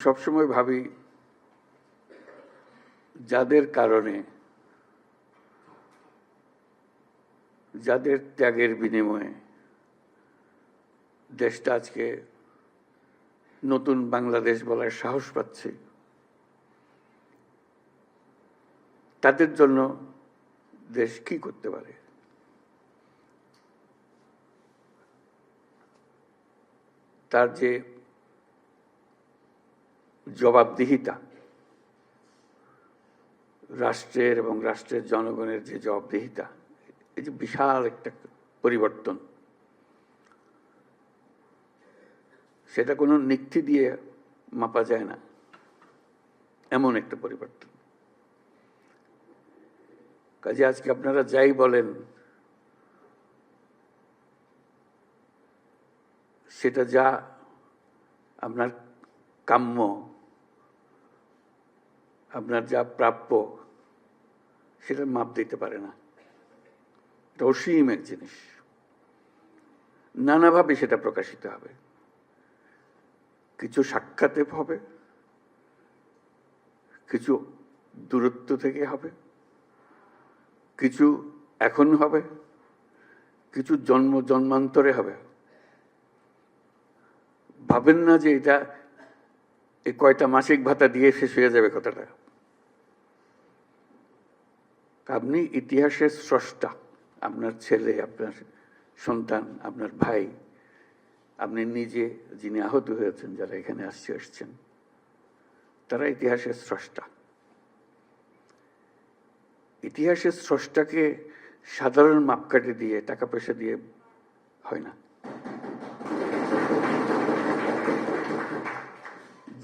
সবসময় ভাবি যাদের কারণে, যাদের ত্যাগের বিনিময়ে দেশটা আজকে নতুন বাংলাদেশ বলার সাহস পাচ্ছে, তাদের জন্য দেশ কি করতে পারে। তার যে জবাবদিহিতা, রাষ্ট্রের এবং রাষ্ট্রের জনগণের যে জবাবদিহিতা, এই যে বিশাল একটা পরিবর্তন, সেটা কোনো নিক্তি দিয়ে মাপা যায় না। এমন একটা পরিবর্তন। কাজে আজকে আপনারা যাই বলেন, সেটা যা আপনার কাম্য, আপনার যা প্রাপ্য, সেটা মাপ দিতে পারে না। এটা অসীম এক জিনিস, নানাভাবে সেটা প্রকাশিত হবে। কিছু সাক্ষাতে হবে, কিছু দূরত্ব থেকে হবে, কিছু এখন হবে, কিছু জন্মান্তরে হবে। ভাবেন না যে এটা এই কয়টা মাসিক ভাতা দিয়ে শেষ হয়ে যাবে কথাটা। আপনি ইতিহাসের স্রষ্টা। আপনার ছেলে, আপনার সন্তান, আপনার ভাই, আপনি নিজে যিনি আহত হয়েছেন, যারা এখানে আসছেন, তারা ইতিহাসের স্রষ্টা। ইতিহাসের স্রষ্টাকে সাধারণ মাপকাঠি দিয়ে, টাকা পয়সা দিয়ে হয় না।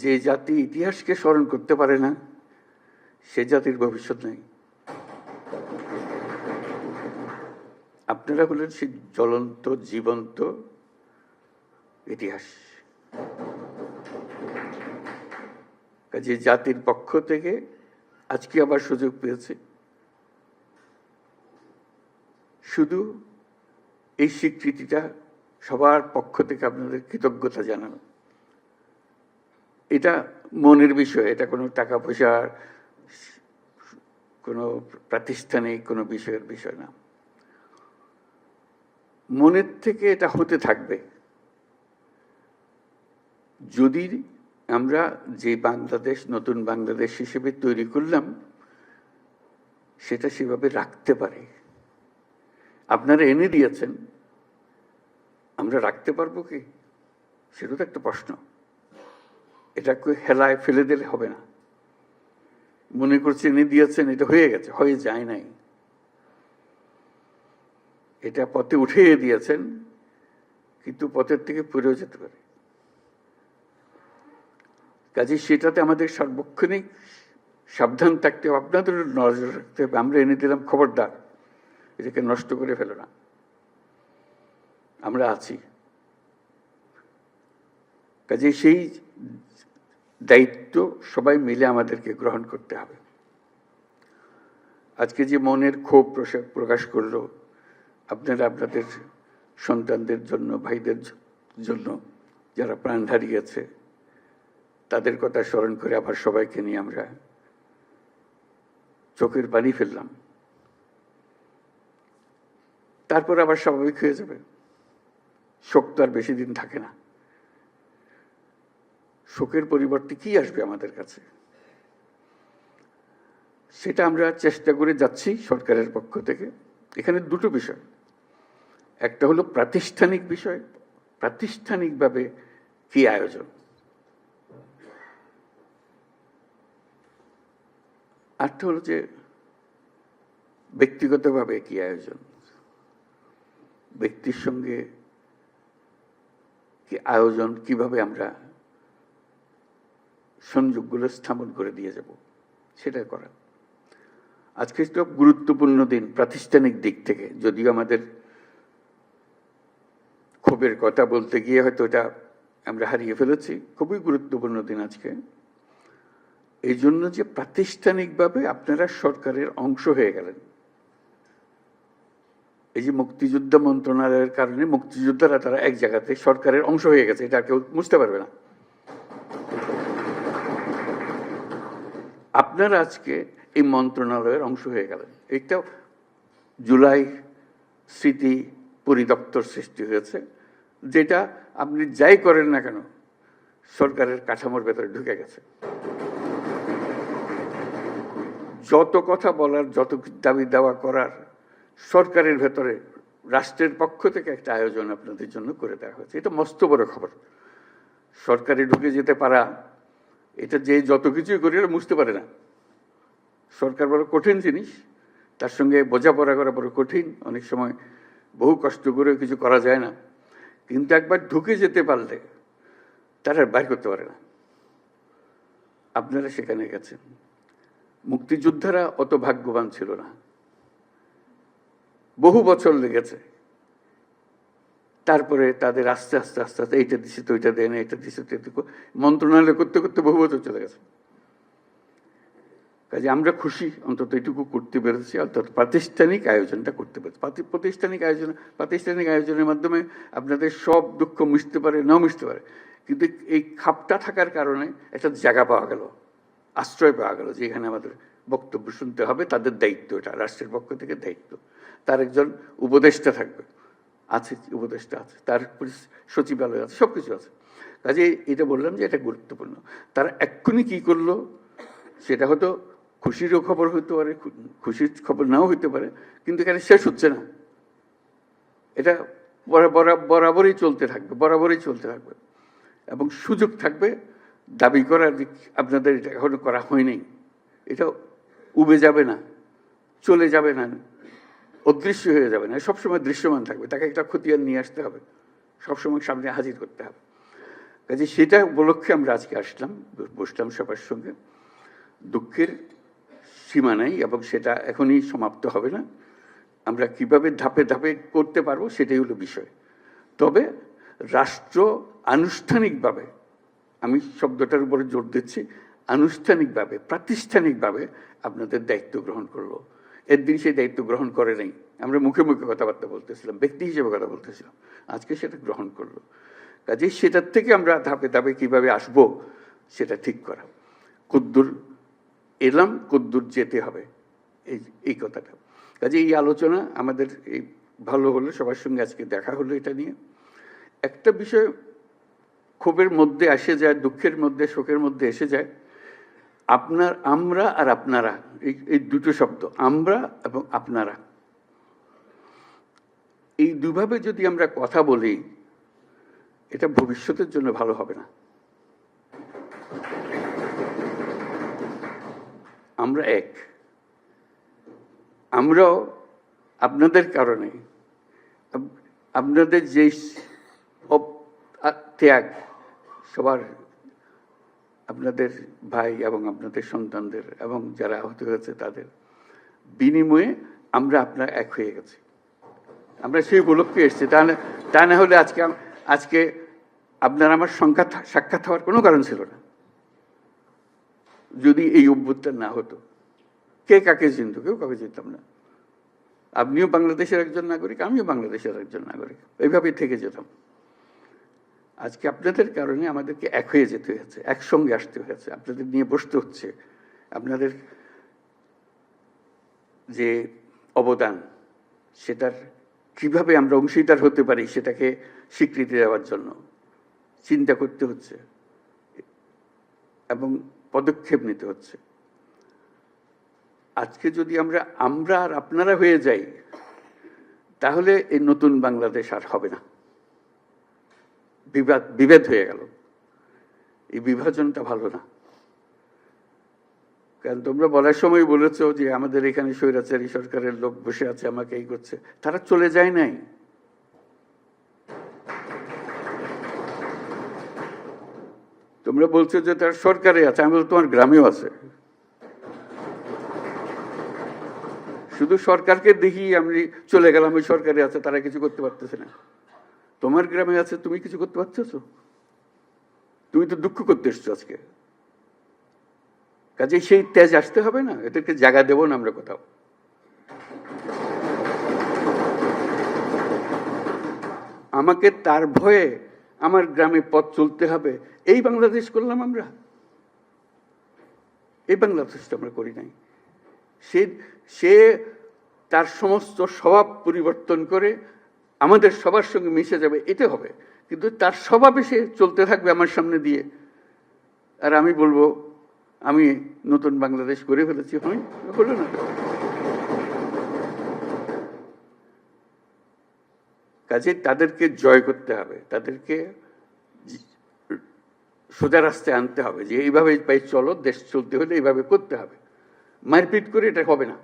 যে জাতি ইতিহাসকে স্মরণ করতে পারে না, সে জাতির ভবিষ্যৎ নেই। আপনারা হলেন সেই জ্বলন্ত জীবন্ত ইতিহাস। যে জাতির পক্ষ থেকে আজকে আবার সুযোগ পেয়েছে শুধু এই স্বীকৃতিটা সবার পক্ষ থেকে আপনাদের কৃতজ্ঞতা জানানো। এটা মনের বিষয়, এটা কোনো টাকা পয়সার, কোনো প্রাতিষ্ঠানিক কোনো বিষয়ের বিষয় না। মনের থেকে এটা হতে থাকবে যদি আমরা যে বাংলাদেশ, নতুন বাংলাদেশ হিসেবে তৈরি করলাম, সেটা সেভাবে রাখতে পারি। আপনারা এনে দিয়েছেন, আমরা রাখতে পারবো কি, সেটা তো একটা প্রশ্ন। এটা হেলায় ফেলে দিলে হবে না। মনে করছে এনে দিয়েছেন, এটা হয়ে গেছে, হয়ে যায় নাই। এটা পথে উঠিয়ে দিয়েছেন, কিন্তু পথের থেকে পড়েও যেতে পারে। কাজে সেটাতে আমাদের সার্বক্ষণিক সাবধান থাকতে হবে, আপনাদের নজর রাখতে হবে। আমরা এনে দিলাম, খবরদার এটাকে নষ্ট করে ফেলো না। আমরা আছি। কাজে সেই দায়িত্ব সবাই মিলে আমাদেরকে গ্রহণ করতে হবে। আজকে যে মনের ক্ষোভ প্রকাশ করলো আপনারা আপনাদের সন্তানদের জন্য, ভাইদের জন্য, যারা প্রাণ হারিয়েছে, তাদের কথা স্মরণ করে আবার সবাইকে নিয়ে আমরা চোখের পানি ফেললাম। তারপর আবার স্বাভাবিক হয়ে যাবে। শোক তো আর বেশি দিন থাকে না। শোকের পরিবর্তে কি আসবে আমাদের কাছে, সেটা আমরা চেষ্টা করে যাচ্ছি সরকারের পক্ষ থেকে। এখানে দুটো বিষয়, একটা হলো প্রাতিষ্ঠানিক বিষয়, প্রাতিষ্ঠানিকভাবে কি আয়োজন, আরটা হলো যে ব্যক্তিগতভাবে কি আয়োজন। ব্যক্তির সঙ্গে কি আয়োজন, কিভাবে আমরা সংযোগগুলো স্থাপন করে দিয়ে যাব, সেটা করা। আজকে তো গুরুত্বপূর্ণ দিন প্রাতিষ্ঠানিক দিক থেকে, যদিও আমাদের ক্ষোভের কথা বলতে গিয়ে হয়তো এটা আমরা হারিয়ে ফেলেছি। খুবই গুরুত্বপূর্ণ দিন আজকে, এই জন্য যে প্রাতিষ্ঠানিকভাবে আপনারা সরকারের অংশ হয়ে গেলেন। এই যে মুক্তিযোদ্ধা মন্ত্রণালয়ের কারণে মুক্তিযোদ্ধারা তারা এক জায়গাতে সরকারের অংশ হয়ে গেছে, এটা কেউ বুঝতে পারবে না। আপনারা আজকে এই মন্ত্রণালয়ের অংশ হয়ে গেলেন। একটা জুলাই স্মৃতি পরিদপ্তর সৃষ্টি হয়েছে, যেটা আপনি যাই করেন না কেন সরকারের কাঠামোর ভেতরে ঢুকে গেছে। যত কথা বলার, যত দাবি দাওয়া করার সরকারের ভেতরে রাষ্ট্রের পক্ষ থেকে একটা আয়োজন আপনাদের জন্য করে দেওয়া হয়েছে। এটা মস্ত বড় খবর। সরকারে ঢুকে যেতে পারা, এটা যে যত কিছুই করি বুঝতে পারে না। সরকার বড় কঠিন জিনিস, তার সঙ্গে বোঝাপড়া করা বড় কঠিন। অনেক সময় বহু কষ্ট করেও কিছু করা যায় না, কিন্তু একবার ঢুকে যেতে পারলে তারা বাইর করতে পারে না। আপনারা সেখানে গেছেন। মুক্তিযোদ্ধারা অত ভাগ্যবান ছিল না, বহু বছর লেগেছে। তারপরে তাদের আস্তে আস্তে আস্তে আস্তে এইটা দিচ্ছে তো ওইটা দেয় না, এটা দিচ্ছে তো মন্ত্রণালয় করতে করতে বহু বছর চলে গেছে। কাজে আমরা খুশি অন্তত এটুকু করতে পেরেছি, অর্থাৎ প্রাতিষ্ঠানিক আয়োজনটা করতে পেরেছি। প্রাতিষ্ঠানিক আয়োজনের মাধ্যমে আপনাদের সব দুঃখ মিশতে পারে, নাও মিশতে পারে, কিন্তু এই খাপটা থাকার কারণে একটা জায়গা পাওয়া গেল, আশ্রয় পাওয়া গেল, যে এখানে আমাদের বক্তব্য শুনতে হবে। তাদের দায়িত্ব, এটা রাষ্ট্রের পক্ষ থেকে দায়িত্ব। তার একজন উপদেষ্টা থাকবে, আছে উপদেষ্টা আছে, তার সচিবালয় আছে, সব কিছু আছে। কাজে এটা বললাম যে এটা গুরুত্বপূর্ণ। তারা এক্ষুনি কি করলো সেটা হয়তো খুশিরও খবর হতে পারে, খুশির খবর নাও হতে পারে, কিন্তু এখানে শেষ হচ্ছে না। এটা বরাবরই চলতে থাকবে, বরাবরই চলতে থাকবে, এবং সুযোগ থাকবে দাবি করার। আপনাদের এটা এখনো করা হয়নি, এটা উবে যাবে না, চলে যাবে না, অদৃশ্য হয়ে যাবে না, সবসময় দৃশ্যমান থাকবে। তাকে একটা খতিয়ান নিয়ে আসতে হবে, সবসময় সামনে হাজির করতে হবে। কাজে সেটা উপলক্ষে আমরা আজকে আসলাম, বসলাম সবার সঙ্গে। দুঃখের সীমা নাই, এবং সেটা এখনই সমাপ্ত হবে না। আমরা কিভাবে ধাপে ধাপে করতে পারবো সেটাই হলো বিষয়। তবে রাষ্ট্র আনুষ্ঠানিকভাবে, আমি শব্দটার উপরে জোর দিচ্ছি, আনুষ্ঠানিকভাবে, প্রাতিষ্ঠানিকভাবে আপনাদের দায়িত্ব গ্রহণ করলো। এর দিন সেই দায়িত্ব গ্রহণ করে নেই, আমরা মুখে মুখে কথাবার্তা বলতেছিলাম, ব্যক্তি হিসেবে কথা বলতেছিলাম, আজকে সেটা গ্রহণ করলো। কাজে সেটার থেকে আমরা ধাপে ধাপে কিভাবে আসব সেটা ঠিক করা। কদ্দূর এলাম, কদ্দূর যেতে হবে, এই কথাটা। কাজে এই আলোচনা আমাদের এই ভালো হলো, সবার সঙ্গে আজকে দেখা হলো। এটা নিয়ে একটা বিষয় ক্ষোভের মধ্যে এসে যায়, দুঃখের মধ্যে, শোকের মধ্যে এসে যায়। আমরা আর আপনারা, এই দুটো শব্দ, আমরা এবং আপনারা, এই দুভাবে যদি আমরা কথা বলি, এটা ভবিষ্যতের জন্য ভালো হবে না। আমরা এক, আমরাও আপনাদের কারণে, আপনাদের যে ত্যাগ, সবার, আপনাদের ভাই এবং আপনাদের সন্তানদের এবং যারা আহত হয়েছে তাদের বিনিময়ে আমরা আপনার এক হয়ে গেছি। আমরা সেই উপলক্ষে এসেছি। তা না হলে আজকে আপনার আমার সাক্ষাৎ হওয়ার কোনো কারণ ছিল না। যদি এই অভ্যুত্থান না হতো, কে কাকে চিনত? কেউ কাকে চিনতাম না। আপনিও বাংলাদেশের একজন নাগরিক, আমিও বাংলাদেশের একজন নাগরিক, এইভাবেই থেকে যেতাম। আজকে আপনাদের কারণে আমাদেরকে এক হয়ে যেতে হয়েছে, একসঙ্গে আসতে হয়েছে, আপনাদের নিয়ে বসতে হচ্ছে। আপনাদের যে অবদান, সেটার কিভাবে আমরা অংশীদার হতে পারি সেটাকে স্বীকৃতি দেওয়ার জন্য চিন্তা করতে হচ্ছে এবং পদক্ষেপ নিতে হচ্ছে। আজকে যদি আমরা আর আপনারা হয়ে যাই, তাহলে এই নতুন বাংলাদেশ আর হবে না। বিভেদ হয়ে গেল। এই বিভাজনটা ভালো না। কারণ তোমরা বলার সময় বলেছো যে আমাদের এখানে স্বৈরাচারী সরকারের লোক বসে আছে, আমাকে এই করছে। তারা চলে যায় নাই। তোমরা বলছো যে তার সরকারে আছে, আমি বলছি তোমার গ্রামেও আছে। শুধু সরকারকে দেখি আমি চলে গেলাম, ওই সরকারে আছে, তারা কিছু করতে পারতেছে না। তোমার গ্রামে আছে, তুমি কিছু করতে পারতেছো? তুমি তো দুঃখ করতে এসছো আজকে। কাজে সেই তেজ আসতে হবে না, এদেরকে জায়গা দেবো না আমরা কোথাও। আমাকে তার ভয়ে আমার গ্রামে পথ চলতে হবে, এই বাংলাদেশ করলাম আমরা। এই বাংলাদেশটা আমরা করি নাই। সে সে তার সমস্ত স্বভাব পরিবর্তন করে আমাদের সবার সঙ্গে মিশে যাবে, এটা হবে। কিন্তু তার স্বভাবে সে চলতে থাকবে আমার সামনে দিয়ে, আর আমি বলবো আমি নতুন বাংলাদেশ করে ফেলেছি। হলো না। কাজে তাদেরকে জয় করতে হবে, তাদেরকে সোজা রাস্তায় আনতে হবে, যে এইভাবে পাই চলো, দেশ চলতে হলে এইভাবে করতে হবে। মারপিট করে এটা হবে না।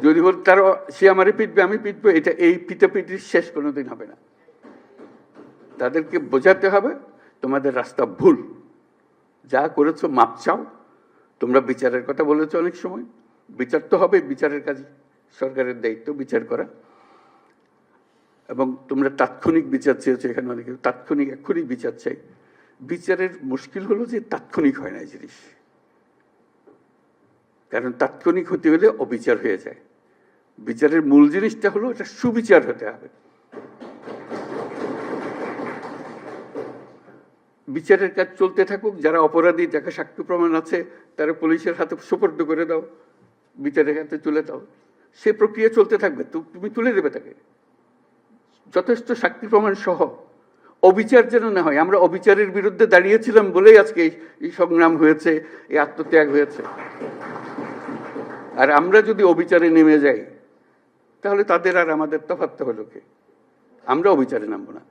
যদি বল তার সে আমারে পিটবে আমি পিটবো, এটা এই পিটাপিটির শেষ কোনোদিন হবে না। তাদেরকে বোঝাতে হবে তোমাদের রাস্তা ভুল, যা করেছো মাপ চাও। তোমরা বিচারের কথা বলেছো অনেক সময়, বিচার তো হবে, বিচারের কাজ সরকারের দায়িত্ব বিচার করা। এবং তোমরা তাৎক্ষণিক বিচার চেয়েছো, এখানে অনেকে তাৎক্ষণিক এক্ষুনি বিচার চাই। বিচারের মুশকিল হলো যে তাৎক্ষণিক হয় না এই জিনিস, কারণ তাৎক্ষণিক হতে হলে অবিচার হয়ে যায়। বিচারের মূল জিনিসটা হলো এটা সুবিচার হতে হবে। বিচারের কাজ চলতে থাকুক, যারা অপরাধী, যাকে সাক্ষ্য প্রমাণ আছে, তারা পুলিশের হাতে সুপর্দ করে দাও, বিচারের হাতে তুলে দাও, সে প্রক্রিয়া চলতে থাকবে। তুমি তুলে দেবে তাকে, যথেষ্ট সাক্ষী প্রমাণ সহ। অবিচার যেন না হয়। আমরা অবিচারের বিরুদ্ধে দাঁড়িয়েছিলাম বলেই আজকে এই সংগ্রাম হয়েছে, এই আত্মত্যাগ হয়েছে। আর আমরা যদি অবিচারে নেমে যাই, তাহলে তাদের আর আমাদের তফাৎ হলো কি? আমরা অবিচারে নামবো না।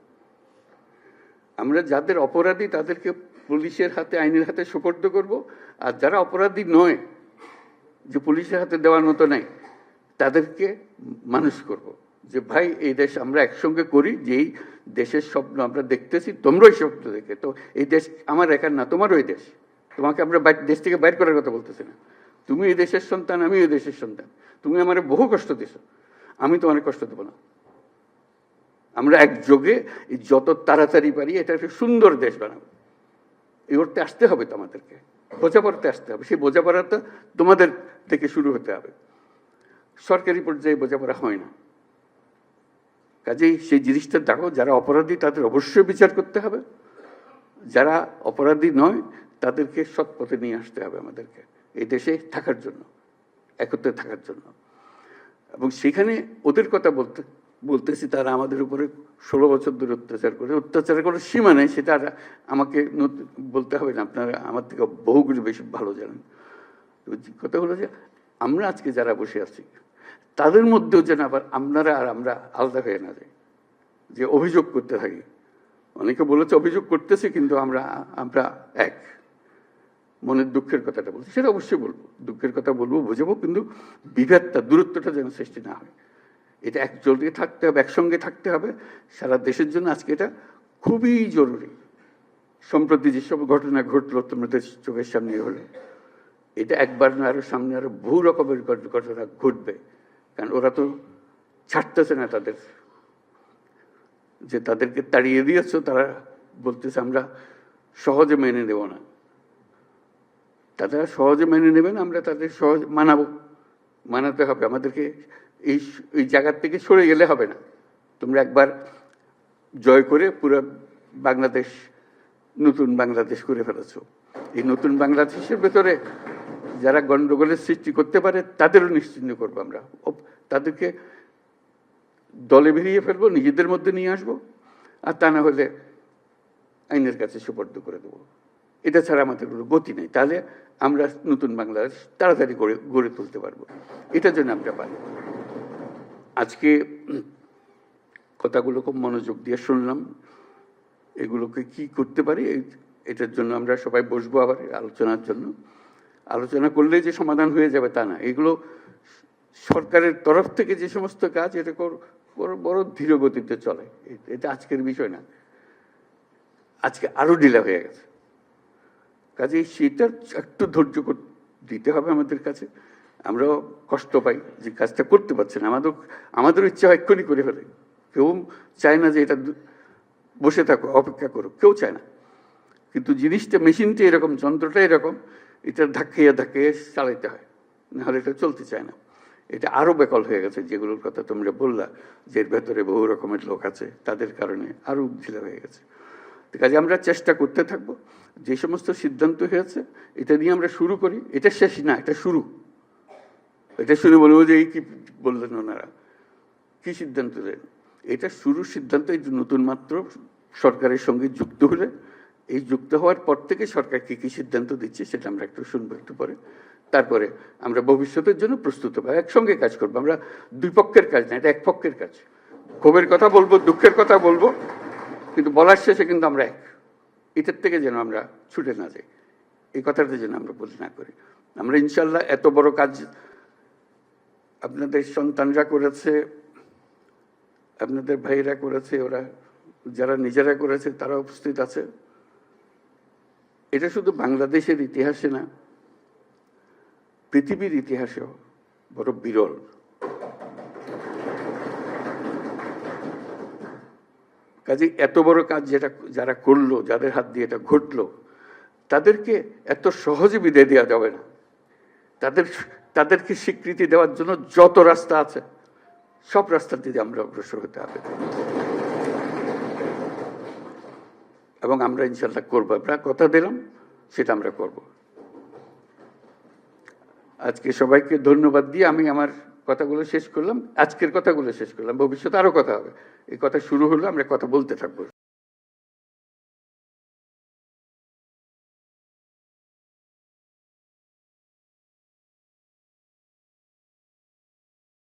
আমরা যাদের অপরাধী তাদেরকে পুলিশের হাতে, আইনের হাতে সুপর্দ করব। আর যারা অপরাধী নয়, যে পুলিশের হাতে দেওয়ার মতো নাই, তাদেরকে মানুষ করব, যে ভাই এই দেশ আমরা একসঙ্গে করি, যেই দেশের স্বপ্ন আমরা দেখতেছি, তোমরাও এই স্বপ্ন দেখে। তো এই দেশ আমার একার না, তোমারও এই দেশ। তোমাকে আমরা দেশ থেকে বাইর করার কথা বলতেছি না। তুমি এই দেশের সন্তান, আমি এই দেশের সন্তান। তুমি আমার বহু কষ্ট দিছো, আমি তোমার কষ্ট দেবো না। আমরা একযোগে যত তাড়াতাড়ি পারি এটা একটা সুন্দর দেশ বানাবো। এই অর্থে আসতে হবে তো আমাদেরকে, বোঝাপড়াতে আসতে হবে। সেই বোঝাপড়াটা তোমাদের থেকে শুরু হতে হবে। সরকারি পর্যায়ে বোঝাপড়া হয় না। কাজেই সেই জিনিসটা দেখো, যারা অপরাধী তাদের অবশ্যই বিচার করতে হবে, যারা অপরাধী নয় তাদেরকে সৎ পথে নিয়ে আসতে হবে আমাদেরকে, এই দেশে থাকার জন্য, একত্রে থাকার জন্য। এবং সেখানে ওদের কথা বলতেছি, তারা আমাদের উপরে 16 বছর ধরে অত্যাচার করে সীমা নেই। সেটা আমাকে বলতে হবে না, আপনারা আমার থেকে বহুগুলো বেশি ভালো জানেন। কথা হলো যে আমরা আজকে যারা বসে আছি তাদের মধ্যেও যেন আবার আপনারা আর আমরা আলাদা হয়ে না যাই, যে অভিযোগ করতে থাকি। অনেকে বলেছে অভিযোগ করতেছে, কিন্তু আমরা এক। মনের দুঃখের কথাটা বলছি, সেটা অবশ্যই বলবো, দুঃখের কথা বলবো, বুঝাবো, কিন্তু বিভেদটা, দূরত্বটা যেন সৃষ্টি না হয়। এটা একজোটে থাকতে হবে, একসঙ্গে থাকতে হবে সারা দেশের জন্য। আজকে এটা খুবই জরুরি। সম্প্রতি যেসব ঘটনা ঘটলো তোমাদের চোখের সামনে হলো, এটা একবার না, আরো সামনে আরো বহু রকমের ঘটনা ঘটবে। কারণ ওরা তো ছাড়তেছে না তাদের, যে তাদেরকে তাড়িয়ে দিয়েছো, তারা বলতেছে আমরা সহজে মেনে নেব না। তারা সহজে মেনে নেবে না, আমরা তাদের সহজ মানাতে হবে আমাদেরকে। এই জায়গার থেকে সরে গেলে হবে না। তোমরা একবার জয় করে পুরো বাংলাদেশ নতুন বাংলাদেশ করে ফেলেছো। এই নতুন বাংলাদেশের ভেতরে যারা গন্ডগোলের সৃষ্টি করতে পারে তাদেরও নিশ্চিহ্ন করবো আমরা। তাদেরকে দলে বেরিয়ে ফেলবো, নিজেদের মধ্যে নিয়ে আসবো, আর তা না হলে আইনের কাছে সুপর্দ করে দেবো। এটা ছাড়া আমাদের কোনো গতি নেই। তাহলে আমরা নতুন বাংলাদেশ তাড়াতাড়ি গড়ে তুলতে পারবো। এটার জন্য আমরা পারি। আজকে কথাগুলো খুব মনোযোগ দিয়ে শুনলাম। এগুলোকে কি করতে পারি, এটার জন্য আমরা সবাই বসবো আবার আলোচনার জন্য। আলোচনা করলে যে সমাধান হয়ে যাবে তা না। এগুলো সরকারের তরফ থেকে যে সমস্ত কাজ, এটা বড় ধীর গতিতে চলে। এটা আজকের বিষয় না, আজকে আরো ঢিলা হয়ে গেছে। কাজে সেটা একটু ধৈর্য দিতে হবে আমাদের কাছে। আমরাও কষ্ট পাই যে কাজটা করতে পারছি না। আমাদের ইচ্ছা হয় এক্ষুনি করে ফেলে। কেউ চায় না যে এটা বসে থাকো, অপেক্ষা করো, কেউ চায় না। কিন্তু জিনিসটা, মেশিনটা এরকম, যন্ত্রটা এরকম, এটা ধাক্কাইয়া চালাইতে হয়, নাহলে এটা চলতে চায় না। এটা আরো বেকল হয়ে গেছে, যেগুলোর কথা তোমরা বললা, যে এর ভেতরে বহু রকমের লোক আছে, তাদের কারণে আরো ঢিলা হয়ে গেছে। কাজে আমরা চেষ্টা করতে থাকবো। যে সমস্ত সিদ্ধান্ত হয়েছে এটা নিয়ে আমরা শুরু করি, এটা শেষ না, এটা শুরু। এটা শুনে বলবো যে এই কি বললেন ওনারা, কি সিদ্ধান্ত দেন? এটা শুরুর সিদ্ধান্ত। এই নতুন মাত্র সরকারের সঙ্গে যুক্ত হলে, এই যুক্ত হওয়ার পর থেকে সরকার কি কি সিদ্ধান্ত দিচ্ছে সেটা আমরা একটু শুনবো একটু পরে। তারপরে আমরা ভবিষ্যতের জন্য প্রস্তুত হবো, একসঙ্গে কাজ করবো। আমরা দুই পক্ষের কাজ না, এটা এক পক্ষের কাজ। ক্ষোভের কথা বলবো, দুঃখের কথা বলবো, কিন্তু বলার শেষে কিন্তু আমরা এক। এটার থেকে যেন আমরা ছুটে না যাই, এই কথাটা যেন আমরা বলে না করি। আমরা ইনশাল্লাহ এত বড় কাজ আপনাদের সন্তানরা করেছে, আপনাদের ভাইয়েরা করেছে, ওরা যারা নিজেরা করেছে তারা উপস্থিত আছে। এটা শুধু বাংলাদেশের ইতিহাসে না, পৃথিবীর ইতিহাসেও বড় বিরল। কাজে এত বড় কাজ যেটা যারা করলো, যাদের হাত দিয়ে এটা ঘটলো, তাদেরকে এত সহজে বিদায় দেওয়া যাবে না। তাদেরকে স্বীকৃতি দেওয়ার জন্য যত রাস্তা আছে সব রাস্তা দিয়ে আমরা অগ্রসর হতে হবে, এবং আমরা ইনশাল্লাহ করবো। আমরা কথা দিলাম, সেটা আমরা করব। আজকে সবাইকে ধন্যবাদ দিয়ে আমি আমার কথাগুলো শেষ করলাম, আজকের কথাগুলো শেষ করলাম। ভবিষ্যতে আরো কথা হবে, এই কথা শুরু হলো, আমরা কথা বলতে থাকবো।